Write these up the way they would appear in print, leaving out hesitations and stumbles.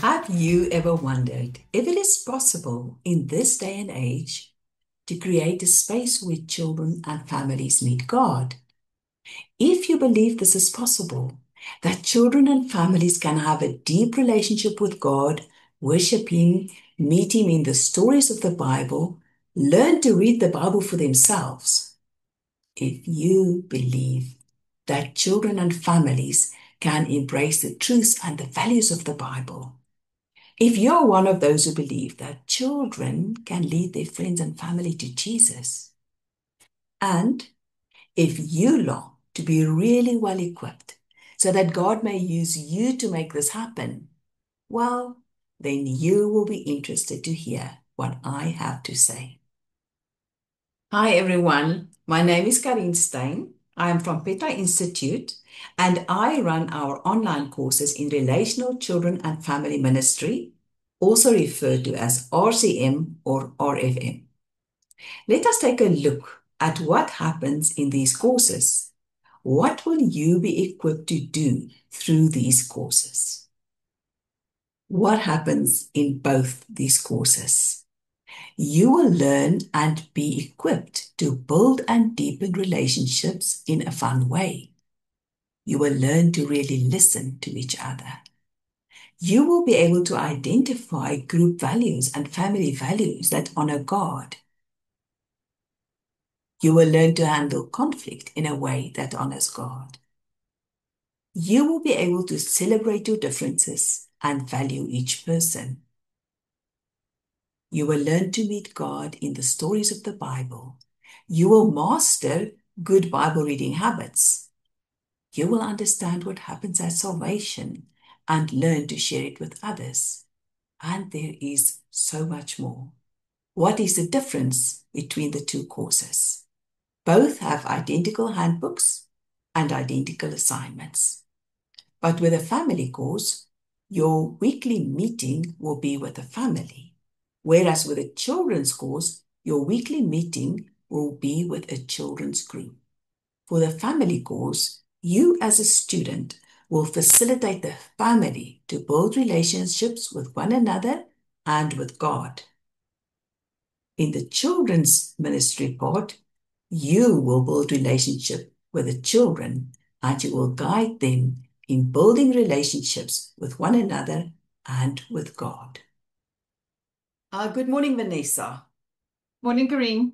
Have you ever wondered if it is possible in this day and age to create a space where children and families meet God? If you believe this is possible, that children and families can have a deep relationship with God, worship Him, meet Him in the stories of the Bible, learn to read the Bible for themselves. If you believe that children and families can embrace the truths and the values of the Bible, if you're one of those who believe that children can lead their friends and family to Jesus, and if you long to be really well equipped so that God may use you to make this happen, well, then you will be interested to hear what I have to say. Hi, everyone. My name is Karin Stein. I am from Petra Institute, and I run our online courses in Relational Children and Family Ministry, also referred to as RCM or RFM. Let us take a look at what happens in these courses. What will you be equipped to do through these courses? What happens in both these courses? You will learn and be equipped to build and deepen relationships in a fun way. You will learn to really listen to each other. You will be able to identify group values and family values that honor God. You will learn to handle conflict in a way that honors God. You will be able to celebrate your differences and value each person. You will learn to meet God in the stories of the Bible. You will master good Bible reading habits. You will understand what happens at salvation and learn to share it with others. And there is so much more. What is the difference between the two courses? Both have identical handbooks and identical assignments. But with a family course, your weekly meeting will be with the family. Whereas with a children's course, your weekly meeting will be with a children's group. For the family course, you as a student will facilitate the family to build relationships with one another and with God. In the children's ministry part, you will build relationship with the children and you will guide them in building relationships with one another and with God. Good morning, Vanessa. Morning, Kareem.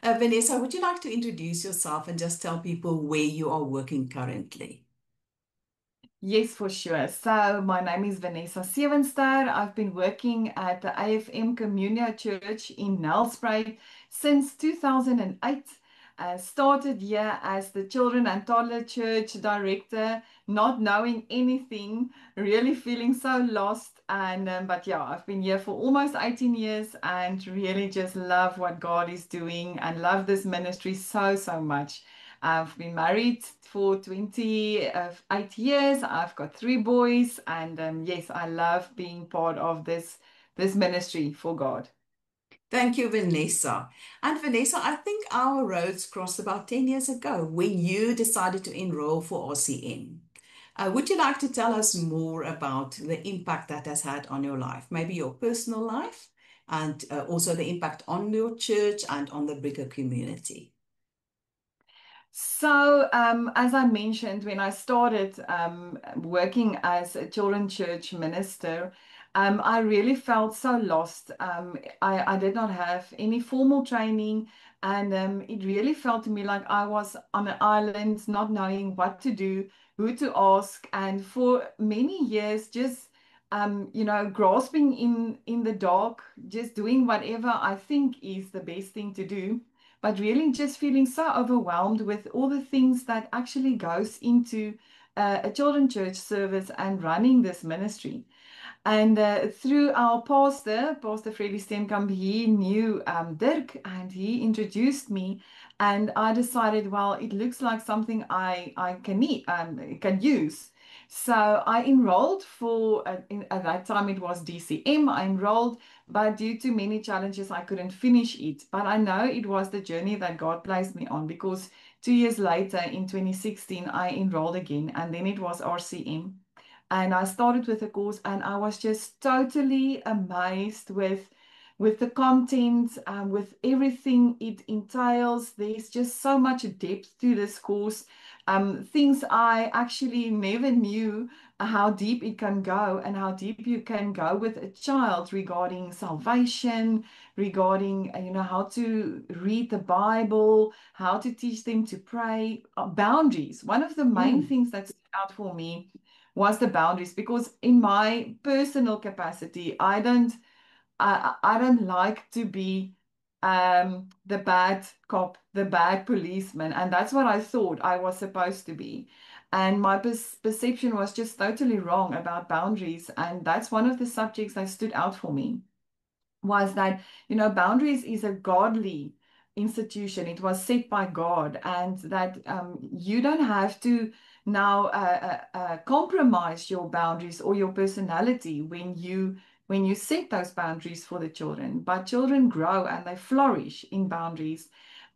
Vanessa, would you like to introduce yourself and just tell people where you are working currently? Yes, for sure. So, my name is Vanessa Sevenster. I've been working at the AFM Communio Church in Nelspruit since 2008. Started here as the Children and Toddler Church Director, not knowing anything, really feeling so lost. But yeah, I've been here for almost 18 years and really just love what God is doing and love this ministry so, so much. I've been married for 28 years. I've got 3 boys, and yes, I love being part of this ministry for God. Thank you, Vanessa. And Vanessa, I think our roads crossed about 10 years ago when you decided to enroll for RCM. Would you like to tell us more about the impact that has had on your life, maybe your personal life, and also the impact on your church and on the bigger community? So, as I mentioned, when I started working as a children's church minister, I really felt so lost. I did not have any formal training, and it really felt to me like I was on an island, not knowing what to do, who to ask, and for many years, just grasping in the dark, just doing whatever I think is the best thing to do, but really just feeling so overwhelmed with all the things that actually goes into a children's church service and running this ministry. And through our pastor, Pastor Freddie Steenkamp, he knew Dirk and he introduced me. And I decided, well, it looks like something I can need, can use. So I enrolled for, at that time it was DCM. I enrolled, but due to many challenges, I couldn't finish it. But I know it was the journey that God placed me on because 2 years later, in 2016, I enrolled again, and then it was RCM. And I started with the course, and I was just totally amazed with the content, with everything it entails. There's just so much depth to this course. Things I actually never knew how deep it can go and how deep you can go with a child regarding salvation, regarding, how to read the Bible, how to teach them to pray, boundaries. One of the main Mm. things that stood out for me was the boundaries, because in my personal capacity, I don't like to be the bad cop, the bad policeman, and that's what I thought I was supposed to be. And my perception was just totally wrong about boundaries, and that's one of the subjects that stood out for me, was that, boundaries is a godly institution. It was set by God, and that you don't have to now compromise your boundaries or your personality when you set those boundaries for the children. But children grow and they flourish in boundaries.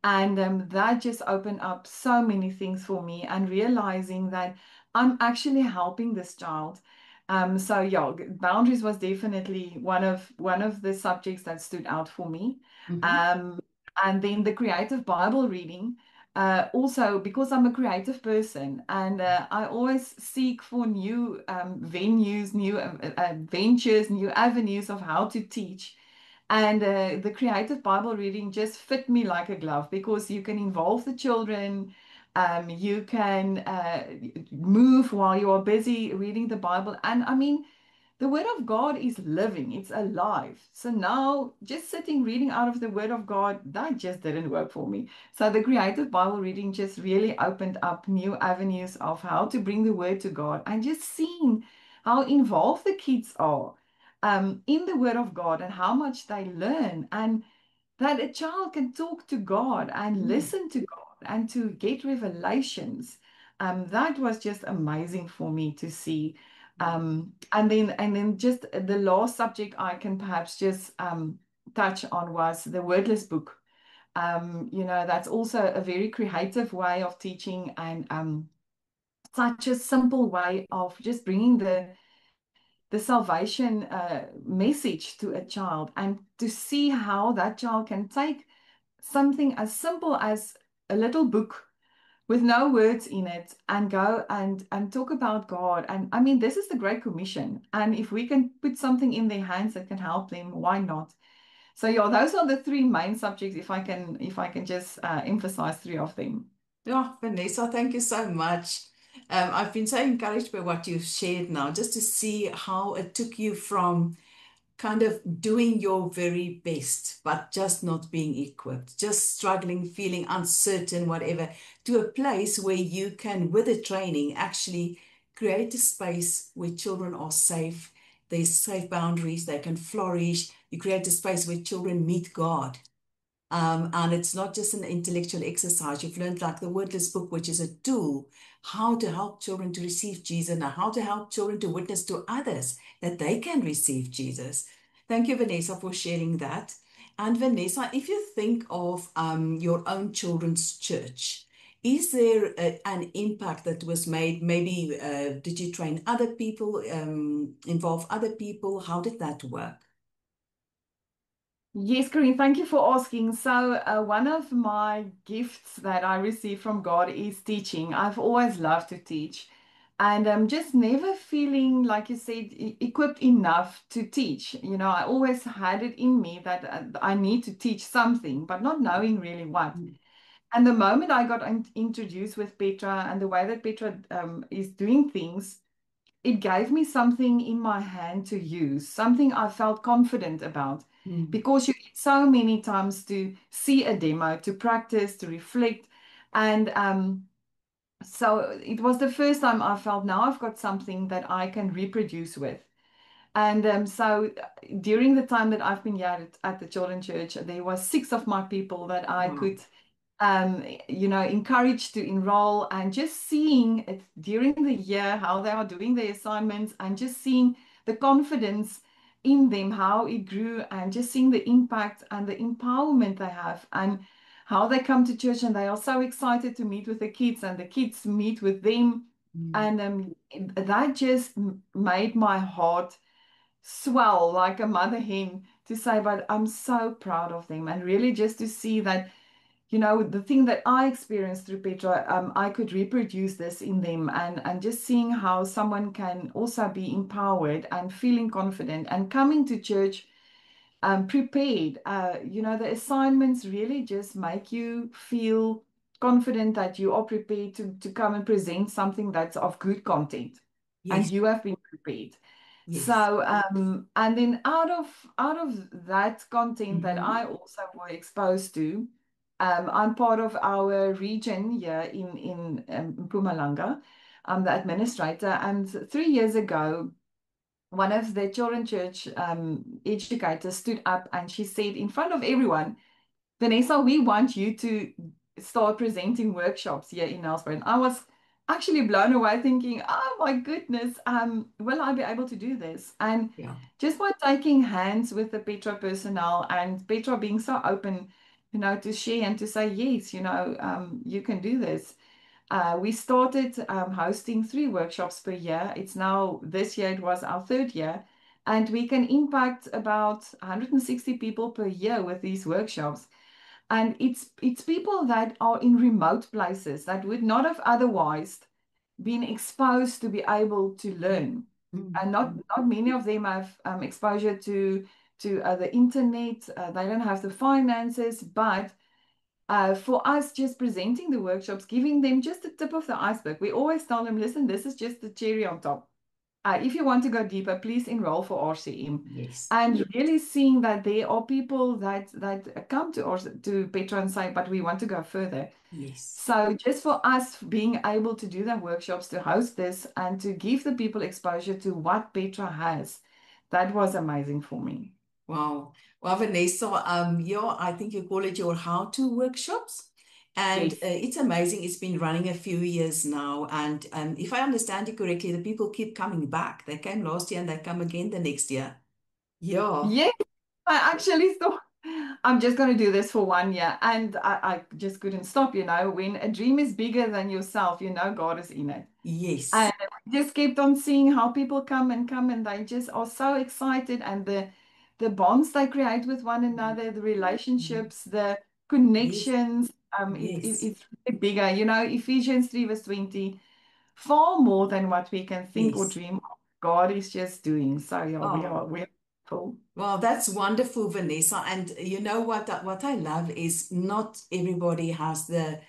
And that just opened up so many things for me, and realizing that I'm actually helping this child. So yeah, boundaries was definitely one of the subjects that stood out for me. Mhm. Um, and then the creative Bible reading, also because I'm a creative person, and I always seek for new venues, new ventures, new avenues of how to teach. And the creative Bible reading just fit me like a glove, because you can involve the children. You can move while you are busy reading the Bible. And I mean, the Word of God is living, it's alive. So now, just sitting reading out of the Word of God, that just didn't work for me. So the creative Bible reading just really opened up new avenues of how to bring the Word to God, and just seeing how involved the kids are in the Word of God, and how much they learn. And that a child can talk to God and Mm. listen to God and to get revelations. That was just amazing for me to see. And then just the last subject I can perhaps just touch on was the wordless book. That's also a very creative way of teaching, and such a simple way of just bringing the salvation message to a child, and to see how that child can take something as simple as a little book with no words in it, and go and talk about God. And I mean, this is the Great Commission. And if we can put something in their hands that can help them, why not? So yeah, those are the three main subjects, if I can just emphasize three of them. Yeah, Vanessa, thank you so much. I've been so encouraged by what you've shared now, just to see how it took you from kind of doing your very best, but just not being equipped, just struggling, feeling uncertain, whatever, to a place where you can, with the training, actually create a space where children are safe. There's safe boundaries, they can flourish. You create a space where children meet God. And it's not just an intellectual exercise. You've learned, like the Wordless Book, which is a tool, how to help children to receive Jesus, and how to help children to witness to others that they can receive Jesus. Thank you, Vanessa, for sharing that. And Vanessa, if you think of your own children's church, is there an impact that was made? Maybe did you train other people, involve other people? How did that work? Yes, Corinne, thank you for asking. So, one of my gifts that I receive from God is teaching. I've always loved to teach, and just never feeling, like you said, equipped enough to teach. I always had it in me that I need to teach something, but not knowing really what. And the moment I got introduced with Petra, and the way that Petra is doing things, it gave me something in my hand to use, something I felt confident about, Mm. because you get so many times to see a demo, to practice, to reflect. And so it was the first time I felt, now I've got something that I can reproduce with. And so during the time that I've been here at the Children's Church, there was six of my people that I Wow. could encouraged to enroll, and just seeing it during the year how they are doing their assignments, and just seeing the confidence in them, how it grew, and just seeing the impact and the empowerment they have, and how they come to church and they are so excited to meet with the kids, and the kids meet with them. Mm. And that just made my heart swell like a mother hen to say, but I'm so proud of them. And really just to see that, the thing that I experienced through Petra, I could reproduce this in them, and just seeing how someone can also be empowered and feeling confident and coming to church prepared. The assignments really just make you feel confident that you are prepared to come and present something that's of good content, and Yes, you have been prepared. yes. So, and then out of that content that Mm-hmm. I also were exposed to, I'm part of our region here in Mpumalanga. I'm the administrator, and 3 years ago, one of the children church educators stood up and she said in front of everyone, Vanessa, we want you to start presenting workshops here in Nelspruit. I was actually blown away thinking, oh my goodness, will I be able to do this? And Yeah. just by taking hands with the Petra personnel and Petra being so open, to share and to say, yes, you can do this. We started hosting 3 workshops per year. It's now, this year, it was our third year. And we can impact about 160 people per year with these workshops. And it's people that are in remote places that would not have otherwise been exposed to be able to learn. And not Mm-hmm. not many of them have exposure to the internet. They don't have the finances, but for us, just presenting the workshops, giving them just the tip of the iceberg. We always tell them, listen, this is just the cherry on top. If you want to go deeper, please enroll for RCM. Yes, And really seeing that there are people that come to Petra and say, but we want to go further. yes. So just for us being able to do the workshops, to host this, and to give the people exposure to what Petra has, that was amazing for me. Wow. Well, Vanessa, I think you call it your how-to workshops. And Yes. it's amazing. It's been running a few years now. And if I understand it correctly, the people keep coming back. They came last year and they come again the next year. Yeah. Yes. I actually thought I'm just going to do this for 1 year. And I just couldn't stop. When a dream is bigger than yourself, God is in it. And Yes. we just kept on seeing how people come and come, and they just are so excited. And the bonds they create with one another, the Mhm. relationships, the Yes. connections, Yes. it's really bigger. Ephesians 3 verse 20, far more than what we can think or Yes. dream of. God is just doing. So yeah, Oh. we're full. Well, that's wonderful, Vanessa. And you know what I love is not everybody has the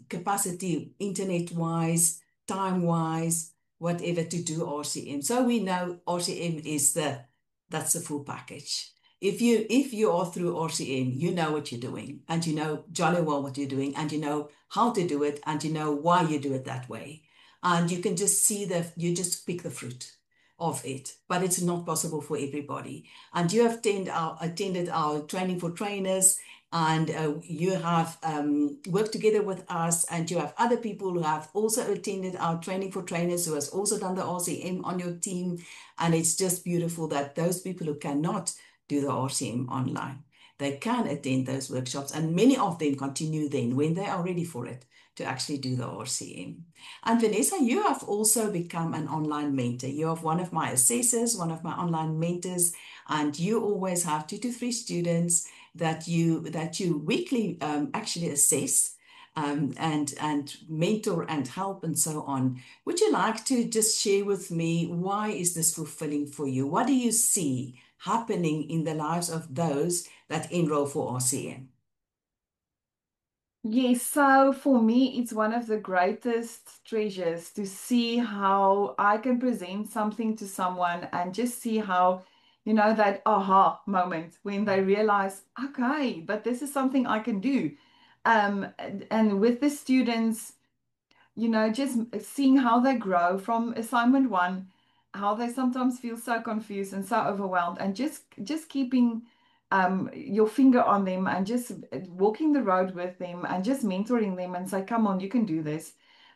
capacity, internet wise, time wise, whatever, to do RCM. So we know RCM is that's the full package. If you are through RCM, you know what you're doing, and you know jolly well what you're doing, and you know how to do it, and you know why you do it that way. And you can just see you just pick the fruit of it, but it's not possible for everybody. And you have attended our training for trainers, and you have worked together with us, and you have other people who have also attended our training for trainers who has also done the RCM on your team. And it's just beautiful that those people who cannot do the RCM online, they can attend those workshops, and many of them continue then when they are ready for it to actually do the RCM. And Vanessa, you have also become an online mentor. You are one of my assessors, one of my online mentors, and you always have 2 to 3 students that you weekly actually assess. And mentor and help and so on. Would you like to just share with me, why is this fulfilling for you? What do you see happening in the lives of those that enroll for RCM? Yes, so for me, it's one of the greatest treasures to see how I can present something to someone and just see how, that aha moment when they realize, okay, but this is something I can do. And with the students, just seeing how they grow from assignment one, how they sometimes feel so confused and so overwhelmed, and just keeping your finger on them and just walking the road with them and just mentoring them and say, come on, you can do this.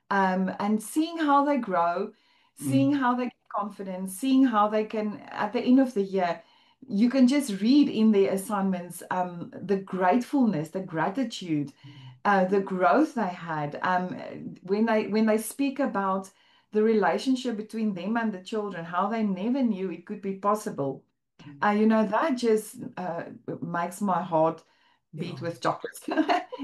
And seeing how they grow, seeing Mm, how they get confidence, seeing how they can, at the end of the year, you can just read in their assignments the gratefulness, the gratitude the growth they had. When they speak about the relationship between them and the children, how they never knew it could be possible. That just makes my heart beat Yeah. with chocolate.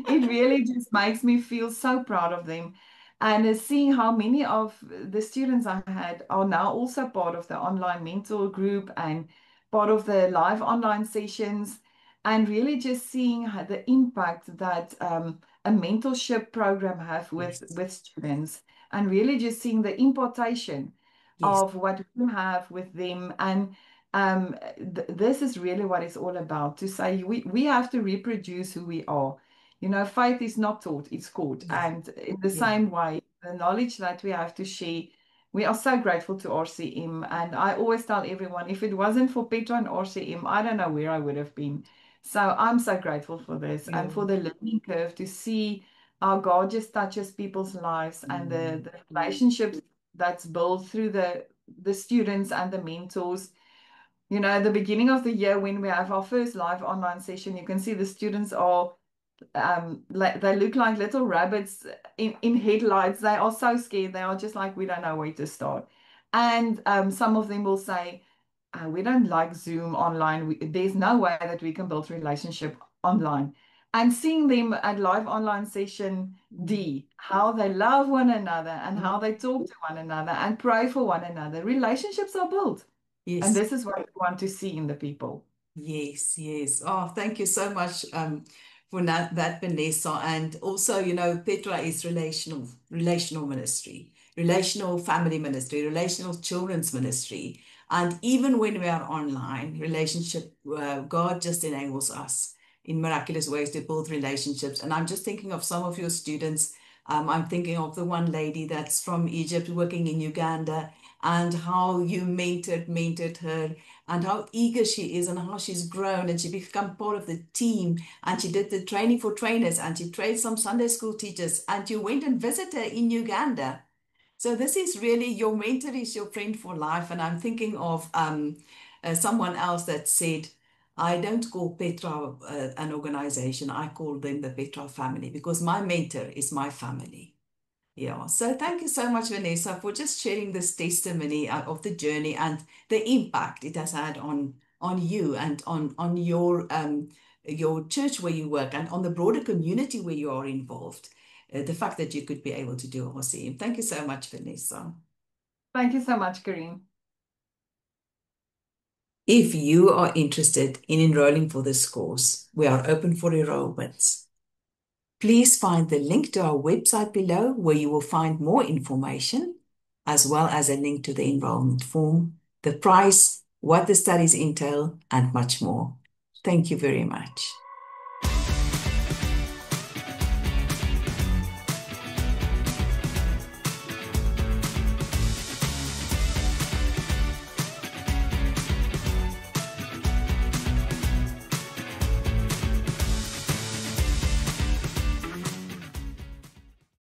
It really just makes me feel so proud of them. And seeing how many of the students I had are now also part of the online mentor group and part of the live online sessions, and really just seeing the impact that a mentorship program have Yes. with students, and really just seeing the impartation Yes. of what we have with them. And this is really what it's all about, to say we have to reproduce who we are. Faith is not taught, it's caught. Yeah. And in the Yeah. same way, the knowledge that we have to share, we are so grateful to RCM. And I always tell everyone, if it wasn't for Petra and RCM, I don't know where I would have been. So I'm so grateful for this and Yeah. for the learning curve, to see how God just touches people's lives, and Mm. the relationships that's built through the students and the mentors. At the beginning of the year, when we have our first live online session, you can see the students are like, they look like little rabbits in headlights. They are so scared. They are just like, we don't know where to start. And some of them will say, we don't like Zoom online. There's no way that we can build relationship online. And seeing them at live online session Mm. D, how they love one another and how Mm. they talk to one another and pray for one another. Relationships are built. And Yes. this is what we want to see in the people. Yes, yes. Oh, thank you so much for that, Vanessa. And also, Petra is relational ministry, relational family ministry, relational children's ministry. And even when we are online, God just enables us in miraculous ways to build relationships. And I'm just thinking of some of your students. I'm thinking of the one lady that's from Egypt working in Uganda, and how you mentored her, and how eager she is, and how she's grown, and she become part of the team, and she did the training for trainers, and she trained some Sunday school teachers, and you went and visited her in Uganda. So this is really, your mentor is your friend for life. And I'm thinking of someone else that said, I don't call Petra an organization, I call them the Petra family, because my mentor is my family. Yeah, so thank you so much, Vanessa, for just sharing this testimony of the journey and the impact it has had on you, and on your church where you work, and on the broader community where you are involved. The fact that you could be able to do RCM. Thank you so much, Vanessa. Thank you so much, Karine. If you are interested in enrolling for this course, we are open for enrollments. Please find the link to our website below, where you will find more information, as well as a link to the enrollment form, the price, what the studies entail, and much more. Thank you very much.